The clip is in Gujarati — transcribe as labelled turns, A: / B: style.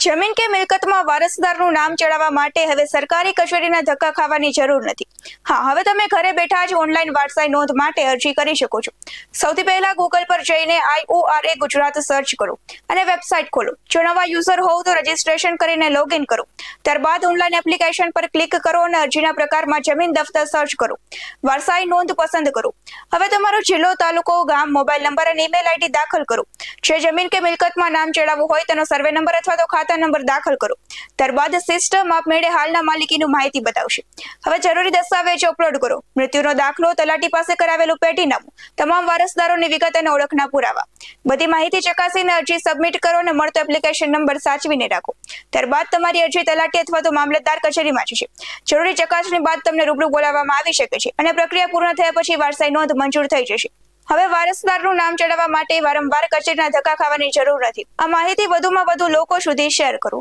A: જમીન કે મિલકતમાં વારસદારનું નામ ચડાવવા માટે હવે સરકારી કચેરીના ધક્કા ખાવાની જરૂર નથી. હા, હવે તમે ઘરે બેઠા જ ઓનલાઈન વારસાઈ નોંધ માટે અરજી કરી શકો છો. સૌથી પહેલા ગૂગલ પર જઈને IORA ગુજરાત સર્ચ કરો અને વેબસાઇટ ખોલો. જો નવા યુઝર હોવ તો રજીસ્ટ્રેશન કરીને લોગિન કરો. ત્યારબાદ ઓનલાઈન એપ્લિકેશન પર ક્લિક કરો અને અરજીના પ્રકારમાં જમીન દફતર સર્ચ કરો. વારસાઈ નોંધ પસંદ કરો. હવે તમારો જિલ્લો, તાલુકો, ગામ, મોબાઈલ નંબર અને ઈમેલ આઈડી દાખલ કરો. જે જમીન કે મિલકતમાં નામ ચડાવવું હોય તેનો સર્વે નંબર અથવા તો ખાતા નંબર દાખલ કરો. ત્યારબાદ સિસ્ટમ આપમેળે હાલના માલિકીનું માહિતી બતાવશે. હવે જરૂરી દસ્તાવેજો અપલોડ કરો. મૃત્યુનો દાખલો, તલાટી પાસે કરાવેલું પેટીનામું, તમામ વારસદારોની વિગત અને ઓળખના પુરાવા. બધી માહિતી ચકાસીને અરજી સબમિટ કરો અને મળતો એપ્લિકેશન નંબર સાચવીને રાખો. ત્યારબાદ તમારી અરજી તલાટી અથવા તો મામલતદાર કચેરીમાં જશે. જરૂરી ચકાસણી બાદ તમને રૂબરૂ બોલાવવામાં આવી શકે છે અને પ્રક્રિયા પૂર્ણ થયા પછી વારસાઈ નોંધ મંજૂર થઈ જશે. હવે વારસદારનું નામ ચડાવવા માટે વારંવાર કચેરીના ધક્કા ખાવાની જરૂર નથી. આ માહિતી વધુમાં વધુ લોકો સુધી શેર કરો.